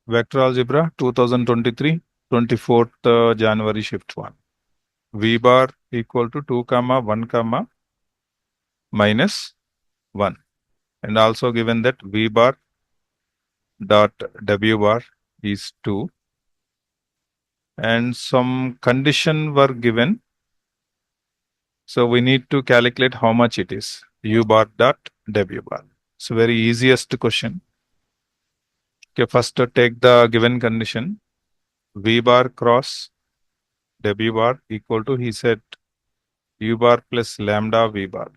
Vector Algebra 2023, 24th January shift 1. V bar equal to 2 comma 1 comma minus 1. And also given that V bar dot W bar is 2. And some condition were given. So we need to calculate how much it is. U bar dot W bar. It's a very easiest question. Okay, first take the given condition. V bar cross W bar equal to, he said, U bar plus lambda V bar.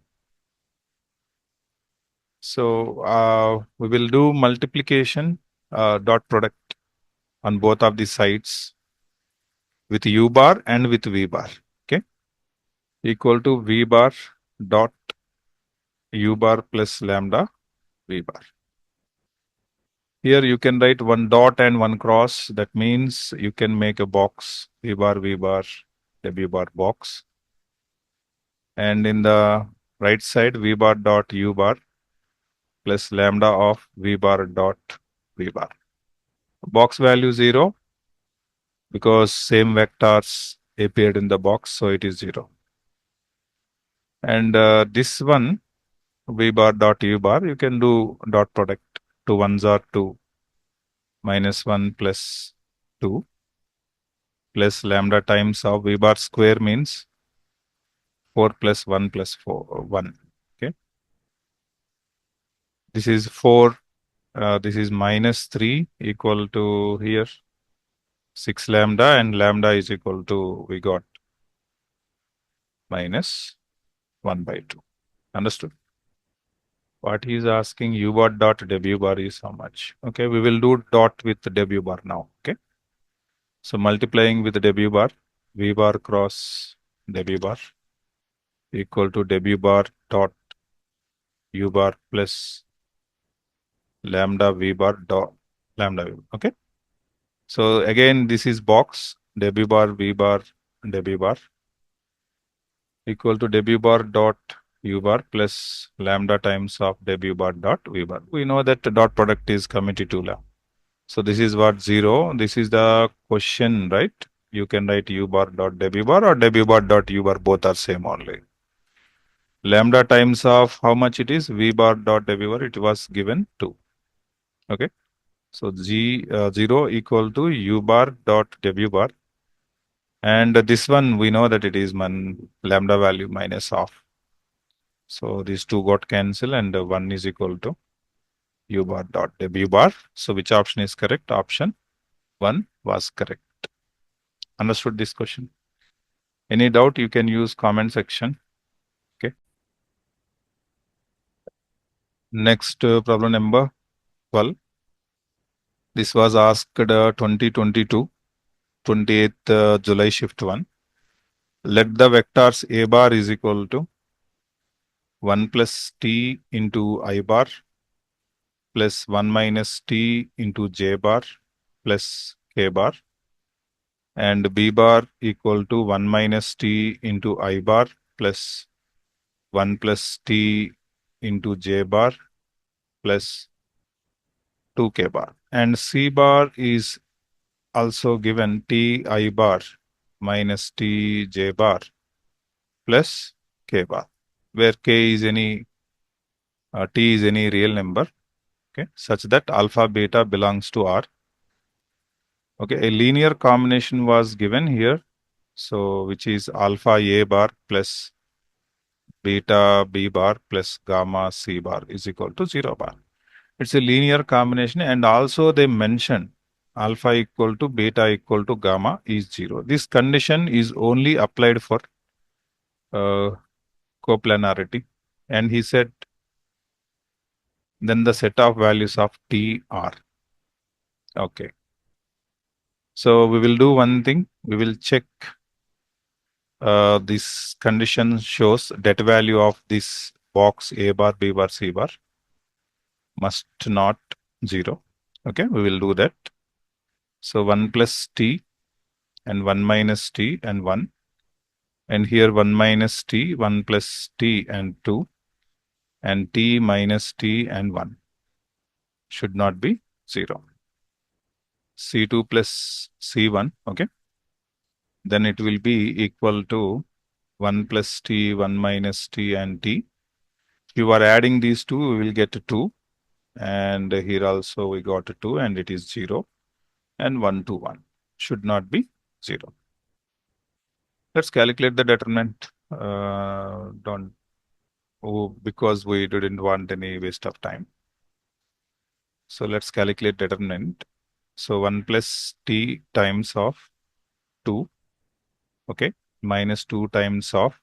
So we will do multiplication dot product on both of the sides with U bar and with V bar. Okay, equal to V bar dot U bar plus lambda V bar. Here you can write one dot and one cross. That means you can make a box, V bar, W bar box. And in the right side, V bar dot U bar plus lambda of V bar dot V bar. Box value 0 because same vectors appeared in the box, so it is 0. And this one, V bar dot U bar, you can do dot product. 2 ones are 2 minus 1 plus 2 plus lambda times of V bar square means 4 plus 1 plus 4, 1. Okay. This is 4. This is minus 3 equal to here 6 lambda, and lambda is equal to, we got minus 1 by 2. Understood? What he is asking, U bar dot W bar is how much? Okay, we will do dot with W bar now. Okay. So multiplying with W bar, V bar cross W bar equal to W bar dot U bar plus lambda V bar dot lambda V bar. Okay. So again, this is box W bar V bar W bar equal to W bar dot U bar plus lambda times of W bar dot V bar. We know that the dot product is commutative law. So this is what 0. This is the question, right? You can write U bar dot W bar or W bar dot U bar, both are same only. Lambda times of how much it is? V bar dot W bar, it was given 2. Okay. So 0 equal to U bar dot W bar. And this one, we know that it is lambda value minus half. So these two got cancelled and 1 is equal to U bar dot W bar. So which option is correct? Option 1 was correct. Understood this question? Any doubt, you can use comment section. Okay. Next problem number 12. This was asked 2022, 28th July shift 1. Let the vectors A bar is equal to 1 plus T into I bar plus 1 minus T into J bar plus K bar, and B bar equal to 1 minus T into I bar plus 1 plus T into J bar plus 2K bar. And C bar is also given T I bar minus T J bar plus K bar, where K is any, T is any real number, okay, such that alpha beta belongs to R. Okay, a linear combination was given here, so which is alpha A bar plus beta B bar plus gamma C bar is equal to 0 bar. It's a linear combination, and also they mentioned alpha equal to beta equal to gamma is 0. This condition is only applied for coplanarity, and he said then the set of values of T are. Okay. So we will do one thing. We will check this condition shows that value of this box A bar, B bar, C bar must not 0. Okay, we will do that. So 1 plus T and 1 minus T and 1. And here 1 minus T, 1 plus T and 2. And T minus T and 1 should not be 0. C2 plus C1, okay, then it will be equal to 1 plus T, 1 minus T, and T. If you are adding these two, we will get 2. And here also we got 2, and it is 0. And 1 to 1 should not be 0. Let's calculate the determinant. Don't because we didn't want any waste of time. So let's calculate determinant. So 1 plus T times of 2, okay, minus 2 times of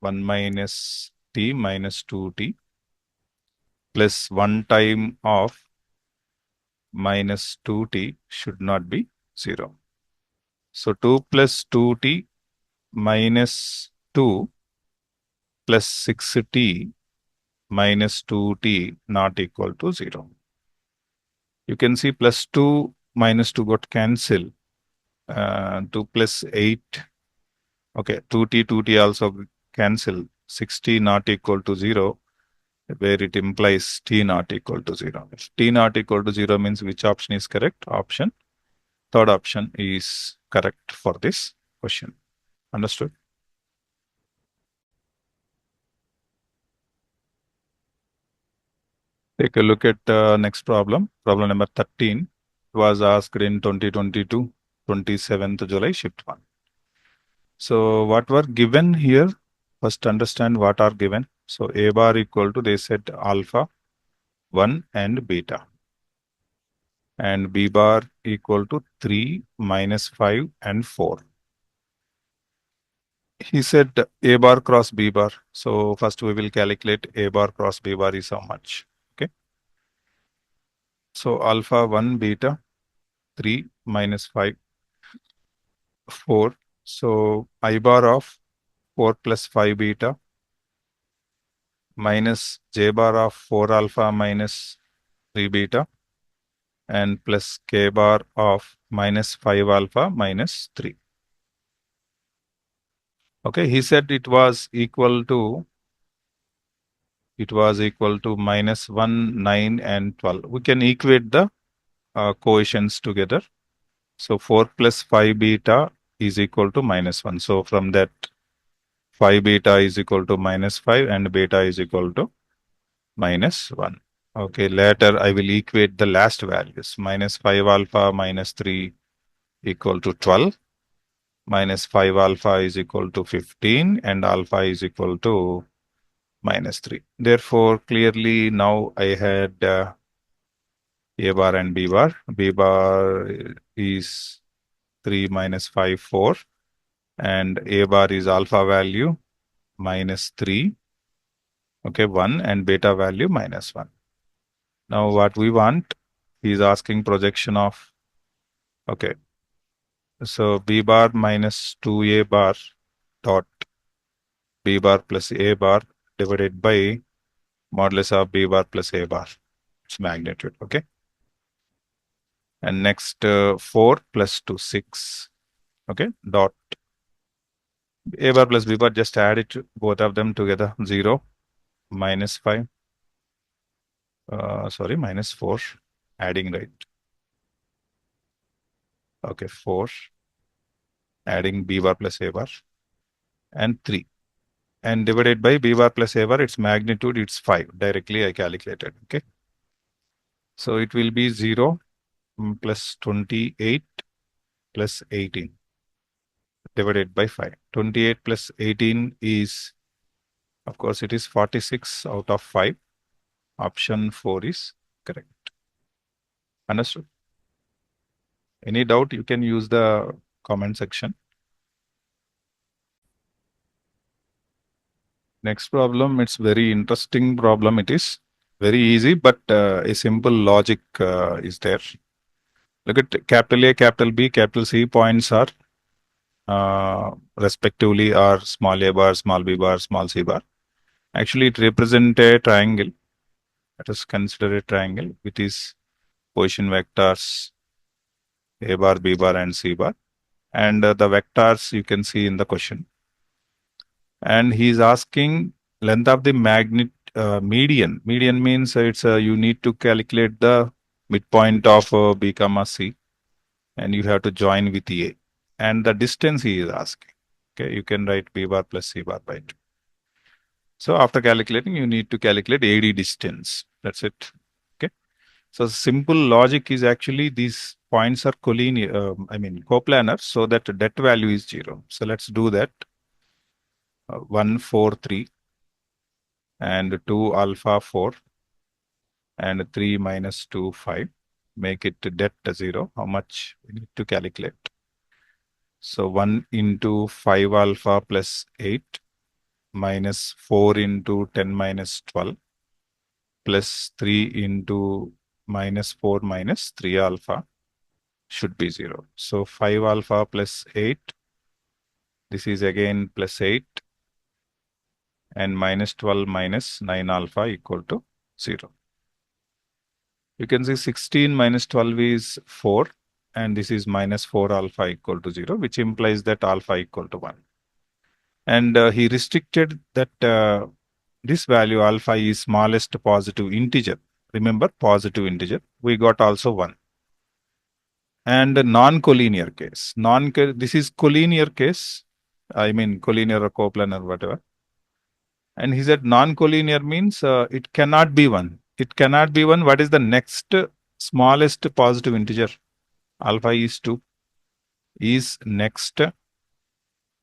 1 minus T minus 2T plus 1 time of minus 2T should not be 0. So 2 plus 2T minus 2 plus 6T minus 2T not equal to 0. You can see plus 2 minus 2 got cancelled. 2 plus 8. Okay, 2T also cancel. 6T not equal to 0, where it implies T not equal to 0. If T not equal to 0 means which option is correct? Third option is correct for this question. Understood? Take a look at next problem. Problem number 13 was asked in 2022, 27th July, shift 1. So what were given here? First understand what are given. So A bar equal to, they said alpha 1 and beta. And B bar equal to 3, minus 5 and 4. He said A bar cross B bar. So first we will calculate A bar cross B bar is how much. Okay. So alpha 1 beta 3 minus 5 4. So I bar of 4 plus 5 beta minus J bar of 4 alpha minus 3 beta and plus K bar of minus 5 alpha minus 3. Okay, he said it was equal to minus 1, 9 and 12. We can equate the coefficients together. So 4 plus 5 beta is equal to minus 1. So from that 5 beta is equal to minus 5 and beta is equal to minus 1. Okay, later I will equate the last values. Minus 5 alpha minus 3 equal to 12. Minus 5 alpha is equal to 15 and alpha is equal to minus 3. Therefore, clearly now I had A bar and B bar. B bar is 3 minus 5, 4. And A bar is alpha value minus 3. Okay, 1 and beta value minus 1. Now what we want, he is asking projection of, okay. So B bar minus 2A bar dot B bar plus A bar divided by modulus of B bar plus A bar. Its magnitude, okay. And next 4 plus 2, 6. Okay, dot A bar plus B bar, just add it, both of them together, 0, minus 5. Sorry, minus 4, adding, right? Okay, 4, adding B bar plus A bar, and 3. And divided by B bar plus A bar, its magnitude, it's 5. Directly I calculated, okay? So it will be 0 plus 28 plus 18 divided by 5. 28 plus 18 is, of course, it is 46 out of 5. Option 4 is correct. Understood? Any doubt, you can use the comment section. Next problem, it's very interesting problem. It is very easy, but a simple logic is there. Look at capital A, capital B, capital C points are respectively are small a bar, small b bar, small c bar. Actually, it represents a triangle. Let us consider a triangle with its position vectors a bar, b bar, and c bar. And the vectors you can see in the question. And he is asking length of the median. Median means it's you need to calculate the midpoint of B comma C, and you have to join with A. And the distance he is asking. Okay, you can write B bar plus C bar by 2. So after calculating, you need to calculate AD distance. That's it. Okay. So simple logic is actually these points are collinear, coplanar, so that det value is 0. So let's do that. 1, 4, 3, and 2 alpha 4, and 3 minus 2, 5. Make it det 0. How much we need to calculate? So 1 into 5 alpha plus 8 minus 4 into 10 minus 12 plus 3 into minus 4 minus 3 alpha should be 0. So 5 alpha plus 8, this is again plus 8, and minus 12 minus 9 alpha equal to 0. You can see 16 minus 12 is 4, and this is minus 4 alpha equal to 0, which implies that alpha equal to 1. And he restricted that this value alpha is smallest positive integer. Remember, positive integer. We got also 1. And non-collinear case. This is collinear case. I mean collinear or coplanar, whatever. And he said non-collinear means it cannot be 1. It cannot be 1. What is the next smallest positive integer? Alpha is 2. Is next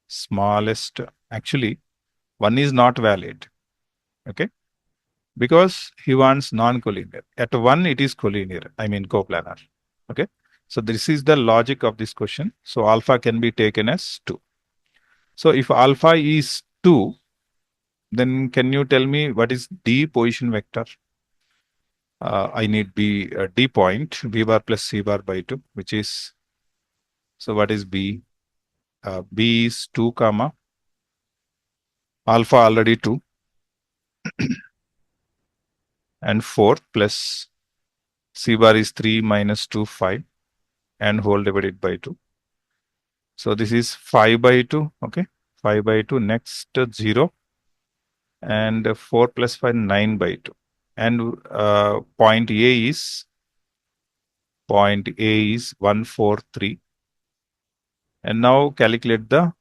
smallest. Actually, 1 is not valid. Okay. Because he wants non-collinear. At 1, it is collinear. I mean coplanar. Okay. So this is the logic of this question. So alpha can be taken as 2. So if alpha is 2, then can you tell me what is D position vector? I need D point, B bar plus C bar by 2, which is, so what is B? B is 2 comma, alpha already 2, and 4 plus C bar is 3 minus 2, 5, and whole divided by 2. So this is 5 by 2, okay? 5 by 2, next 0, and 4 plus 5, 9 by 2. And point A is 143. And now calculate the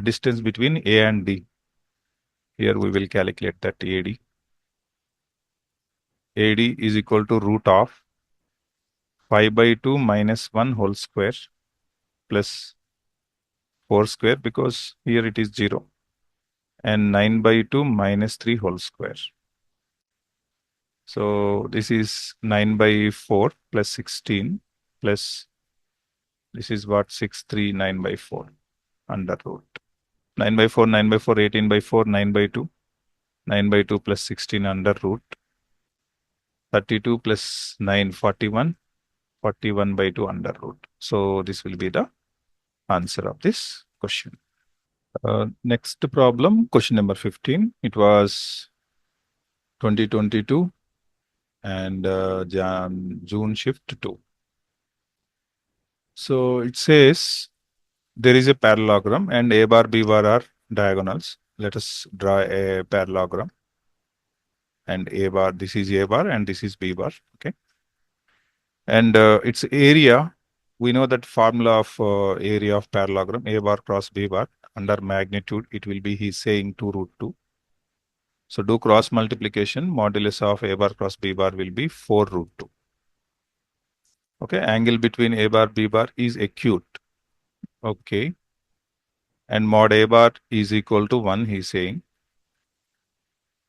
distance between A and D. Here we will calculate that AD. AD is equal to root of 5 by 2 minus 1 whole square plus 4 square, because here it is 0, and 9 by 2 minus 3 whole square. So this is 9 by 4 plus 16 plus this is what 6, 3, 9 by 4 under root. 9 by 4, 9 by 4, 18 by 4, 9 by 2. 9 by 2 plus 16 under root. 32 plus 9, 41. 41 by 2 under root. So this will be the answer of this question. Next problem, question number 15. It was 2022 and June shift 2. So it says there is a parallelogram and A bar, B bar are diagonals. Let us draw a parallelogram. And A bar, this is A bar and this is B bar. Okay. And its area, we know that formula of area of parallelogram, A bar cross B bar, under magnitude, it will be, he's saying 2 root 2. So do cross multiplication, modulus of A bar cross B bar will be 4 root 2. Okay, angle between A bar, B bar is acute. Okay. And mod A bar is equal to 1, he's saying.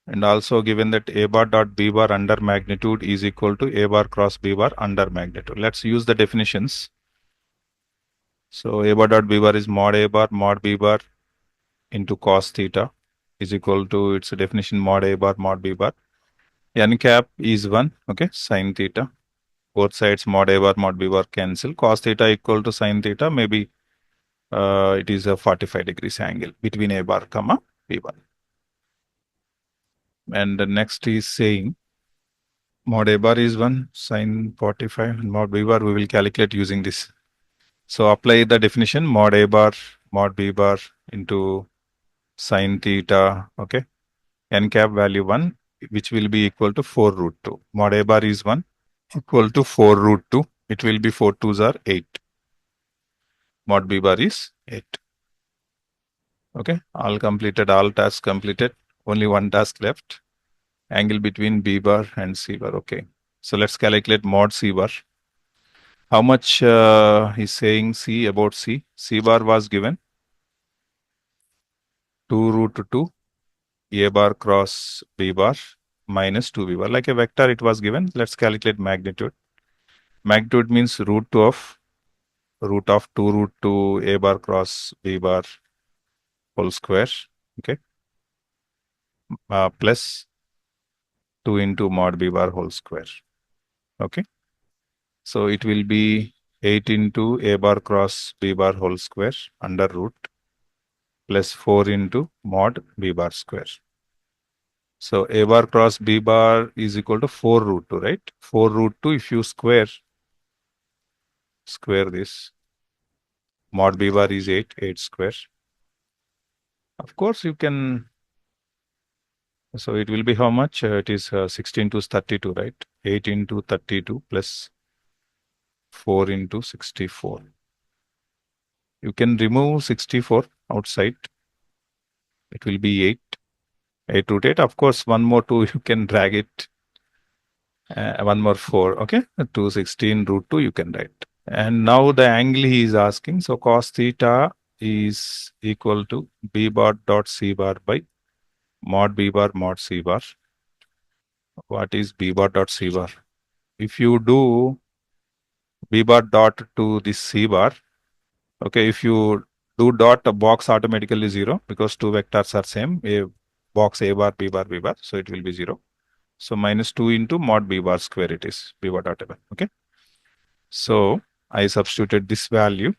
And also given that A bar dot B bar under magnitude is equal to A bar cross B bar under magnitude. Let's use the definitions. So A bar dot B bar is mod A bar mod B bar into cos theta is equal to its definition mod A bar mod B bar. N cap is 1, okay, sin theta. Both sides mod A bar mod B bar cancel. Cos theta equal to sin theta, maybe it is a 45 degrees angle between A bar comma B bar. And the next is saying mod A bar is 1, sin 45, and mod B bar we will calculate using this. So apply the definition mod A bar mod B bar into sin theta, okay, n cap value 1, which will be equal to 4 root 2. Mod A bar is 1, equal to 4 root 2. It will be 4 2s are 8. Mod B bar is 8. Okay, all completed, all tasks completed. Only one task left. Angle between B bar and C bar. Okay, so let's calculate mod C bar. How much he's saying C about C? C bar was given 2 root 2 A bar cross B bar minus 2B bar. Like a vector it was given. Let's calculate magnitude. Magnitude means root of 2 root 2 A bar cross B bar whole square. Okay. Plus 2 into mod B bar whole square. Okay. So it will be 8 into A bar cross B bar whole square under root plus 4 into mod B bar square. So A bar cross B bar is equal to 4 root 2, right? 4 root 2, if you square this, mod B bar is 8 square. Of course, you can, so it will be how much? It is 16 to 32, right? 8 into 32 plus 4 into 64. You can remove 64 outside. It will be 8. 8 root 8. Of course, one more 2, you can drag it. One more 4, okay? 216 root 2, you can write. And now the angle he is asking. So cos theta is equal to B bar dot C bar by mod B bar mod C bar. What is B bar dot C bar? If you do B bar dot to this C bar, okay, if you do dot, a box automatically 0 because two vectors are same, a box A bar, B bar, B bar, so it will be 0. So minus 2 into mod B bar square it is, B bar dot A bar, okay. So I substituted this value,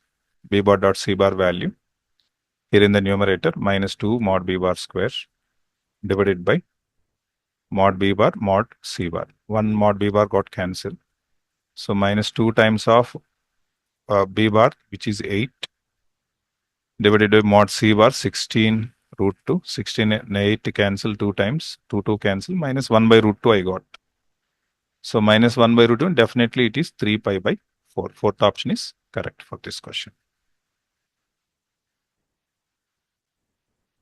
B bar dot C bar value, here in the numerator, minus 2 mod B bar square divided by mod B bar mod C bar. One mod B bar got cancelled. So minus 2 times of B bar, which is 8, divided by mod C bar 16 root 2. 16 and 8 cancel 2 times. 2 cancel. Minus 1 by root 2 I got. So minus 1 by root 2, definitely it is 3 pi by 4. Fourth option is correct for this question.